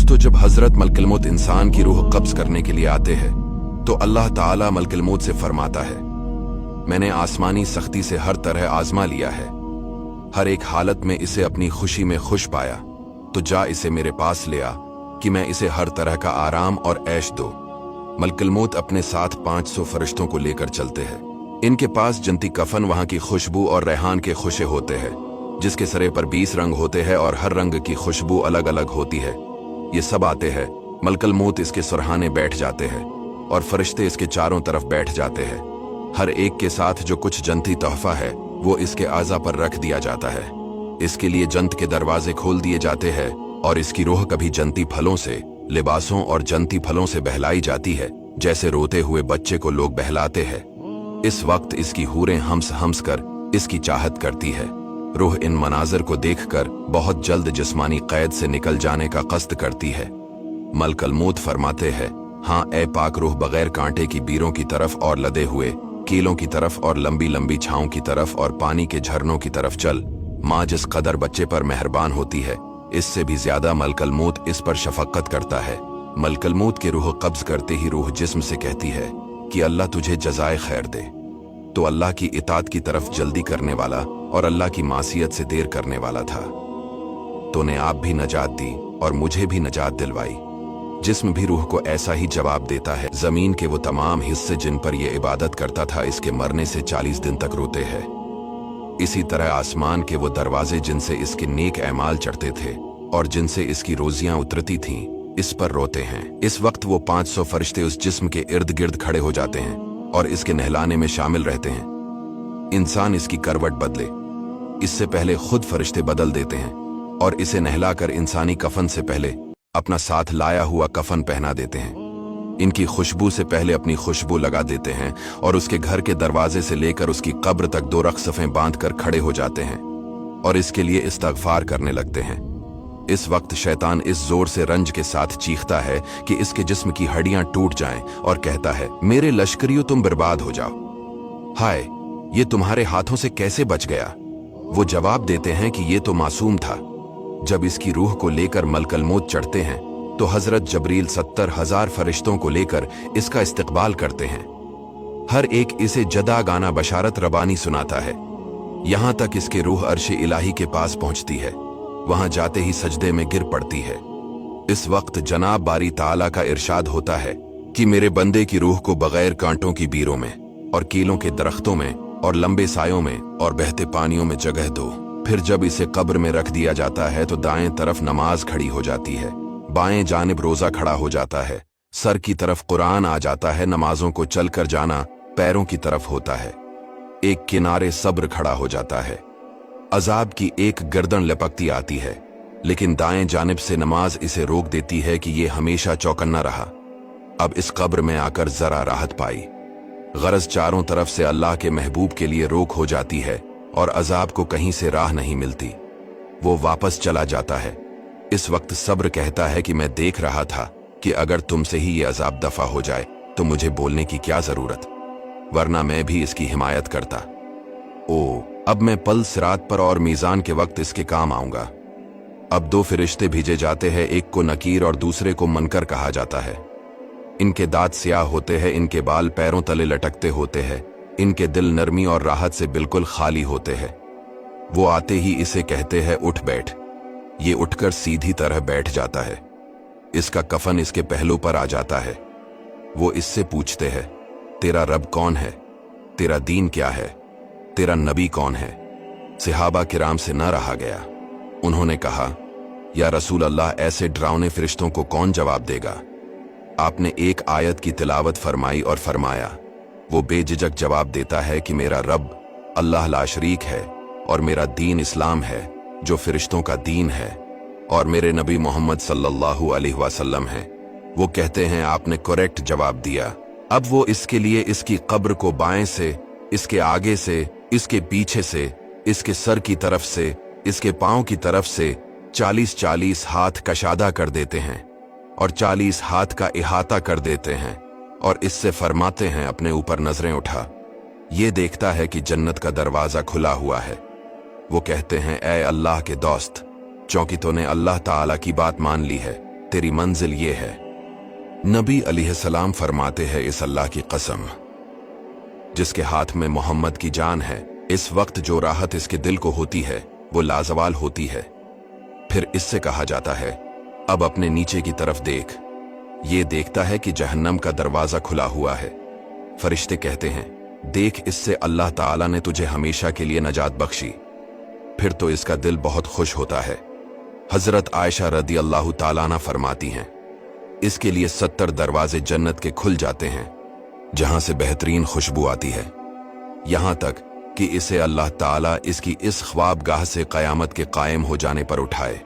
दोस्तों, जब हजरत मलकुल मौत इंसान की रूह कब्ज करने के लिए आते हैं तो अल्लाह ताला मलकुल मौत से फरमाता है, मैंने आसमानी सख्ती से हर तरह आजमा लिया है, हर एक हालत में इसे अपनी खुशी में खुश पाया, तो जा इसे मेरे पास ले आ कि मैं इसे हर तरह का आराम और ऐश दो। मलकुल मौत अपने साथ 500 फरिश्तों को लेकर चलते हैं। इनके पास जन्नती कफन, वहां की खुशबू और रेहान के खुशे होते हैं, जिसके सरे पर 20 रंग होते हैं और हर रंग की खुशबू अलग अलग होती है। ये सब आते हैं, मलकुल मौत इसके सुरहाने बैठ जाते हैं और फरिश्ते इसके चारों तरफ बैठ जाते हैं। हर एक के साथ जो कुछ जन्नती तोहफा है वो इसके आज़ा पर रख दिया जाता है। इसके लिए जन्नत के दरवाजे खोल दिए जाते हैं और इसकी रूह कभी जन्नती फलों से, लिबासों और जन्नती फलों से बहलाई जाती है, जैसे रोते हुए बच्चे को लोग बहलाते हैं। इस वक्त इसकी हूरें हम्स हम्स कर इसकी चाहत करती है। रूह इन मनाजर को देखकर बहुत जल्द जिस्मानी कैद से निकल जाने का कस्द करती है। मलकुल मौत फरमाते हैं, हाँ ए पाक रूह, बगैर कांटे की बीरों की तरफ और लदे हुए कीलों की तरफ और लंबी लंबी छांव की तरफ और पानी के झरनों की तरफ चल। माँ जिस कदर बच्चे पर मेहरबान होती है, इससे भी ज्यादा मलकुल मौत इस पर शफकत करता है। मलकुल मौत की रूह कब्ज करते ही रूह जिस्म से कहती है कि अल्लाह तुझे जज़ाए खैर दे। तो अल्लाह की इताअत की तरफ जल्दी करने वाला और अल्लाह की मासियत से देर करने वाला था। तूने आप भी नजात दी और मुझे भी नजात दिलवाई। जिस्म भी रूह को ऐसा ही जवाब देता है। जमीन के वो तमाम हिस्से जिन पर यह इबादत करता था, इसके मरने से 40 दिन तक रोते हैं। इसी तरह आसमान के वो दरवाजे जिनसे इसके नेक ऐमाल चढ़ते थे और जिनसे इसकी रोजियां उतरती थीं, इस पर रोते हैं। इस वक्त वो 500 फरिश्ते उस जिस्म के इर्द गिर्द खड़े हो जाते हैं और इसके नहलाने में शामिल रहते हैं। इंसान इसकी करवट बदले इससे पहले खुद फरिश्ते बदल देते हैं और इसे नहलाकर इंसानी कफन से पहले अपना साथ लाया हुआ कफन पहना देते हैं। इनकी खुशबू से पहले अपनी खुशबू लगा देते हैं और उसके घर के दरवाजे से लेकर उसकी कब्र तक 2 रख्सफें बांधकर खड़े हो जाते हैं और इसके लिए इस्तगफार करने लगते हैं। इस वक्त शैतान इस जोर से रंज के साथ चीखता है कि इसके जिस्म की हड्डियां टूट जाएं और कहता है, मेरे लश्करियों तुम बर्बाद हो जाओ। हाय, ये तुम्हारे हाथों से कैसे बच गया? वो जवाब देते हैं कि ये तो मासूम था। जब इसकी रूह को लेकर मलकुल मौत चढ़ते हैं तो हजरत जबरील 70,000 फरिश्तों को लेकर इसका इस्तकबाल करते हैं। हर एक इसे जदा गाना बशारत रबानी सुनाता है, यहां तक इसके रूह अर्श इलाही के पास पहुंचती है। वहां जाते ही सजदे में गिर पड़ती है। इस वक्त जनाब बारी ताला का इरशाद होता है कि मेरे बंदे की रूह को बगैर कांटों की बीरों में और कीलों के दरख्तों में और लंबे सायों में और बहते पानियों में जगह दो। फिर जब इसे कब्र में रख दिया जाता है तो दाएं तरफ नमाज खड़ी हो जाती है, बाएं जानिब रोजा खड़ा हो जाता है, सर की तरफ कुरान आ जाता है। नमाजों को चलकर जाना पैरों की तरफ होता है। एक किनारे सब्र खड़ा हो जाता है। अजाब की एक गर्दन लपकती आती है, लेकिन दाएं जानिब से नमाज इसे रोक देती है कि ये हमेशा चौकन्ना रहा। अब इस कब्र में आकर जरा राहत पाई। गरज चारों तरफ से अल्लाह के महबूब के लिए रोक हो जाती है और अजाब को कहीं से राह नहीं मिलती। वो वापस चला जाता है। इस वक्त सब्र कहता है कि मैं देख रहा था कि अगर तुमसे ही ये अजाब दफा हो जाए तो मुझे बोलने की क्या जरूरत, वरना मैं भी इसकी हिमायत करता। ओ, अब मैं पल सिरात पर और मीजान के वक्त इसके काम आऊंगा। अब 2 फरिश्ते भेजे जाते हैं, एक को नकीर और दूसरे को मनकर कहा जाता है। इनके दांत स्याह होते हैं, इनके बाल पैरों तले लटकते होते हैं, इनके दिल नरमी और राहत से बिल्कुल खाली होते हैं। वो आते ही इसे कहते हैं, उठ बैठ। ये उठकर सीधी तरह बैठ जाता है। इसका कफन इसके पहलू पर आ जाता है। वो इससे पूछते हैं, तेरा रब कौन है? तेरा दीन क्या है? तेरा नबी कौन है? सहाबा किराम से न रहा गया। उन्होंने कहा, या रसूल अल्लाह, ऐसे डरावने फरिश्तों को कौन जवाब देगा? आपने एक आयत की तिलावत फरमाई और फरमाया, वो बेझिझक जवाब देता है कि मेरा रब अल्लाह ला शरीक है और मेरा दीन इस्लाम है जो फरिश्तों का दीन है और मेरे नबी मोहम्मद सल्लल्लाहु अलैहि वसल्लम है। वो कहते हैं, आपने करेक्ट जवाब दिया। अब वो इसके लिए इसकी कब्र को बाएं से, इसके आगे से, इसके पीछे से, इसके सर की तरफ से, इसके पांव की तरफ से 40-40 हाथ कशादा कर देते हैं और 40 हाथ का इहाता कर देते हैं और इससे फरमाते हैं, अपने ऊपर नजरें उठा। ये देखता है कि जन्नत का दरवाजा खुला हुआ है। वो कहते हैं, ऐ अल्लाह के दोस्त, चूंकि तूने अल्लाह ताला की बात मान ली है तेरी मंजिल ये है। नबी अलैहिस्सलाम फरमाते हैं, इस अल्लाह की कसम जिसके हाथ में मोहम्मद की जान है, इस वक्त जो राहत इसके दिल को होती है वो लाजवाल होती है। फिर इससे कहा जाता है, अब अपने नीचे की तरफ देख। ये देखता है कि जहन्नम का दरवाजा खुला हुआ है। फरिश्ते कहते हैं, देख, इससे अल्लाह ताला ने तुझे हमेशा के लिए नजात बख्शी। फिर तो इसका दिल बहुत खुश होता है। हजरत आयशा रदी अल्लाह ताला अन्हा फरमाती हैं, इसके लिए 70 दरवाजे जन्नत के खुल जाते हैं जहां से बेहतरीन खुशबू आती है, यहां तक कि इसे अल्लाह ताला इसकी इस ख्वाबगाह से कयामत के कायम हो जाने पर उठाए।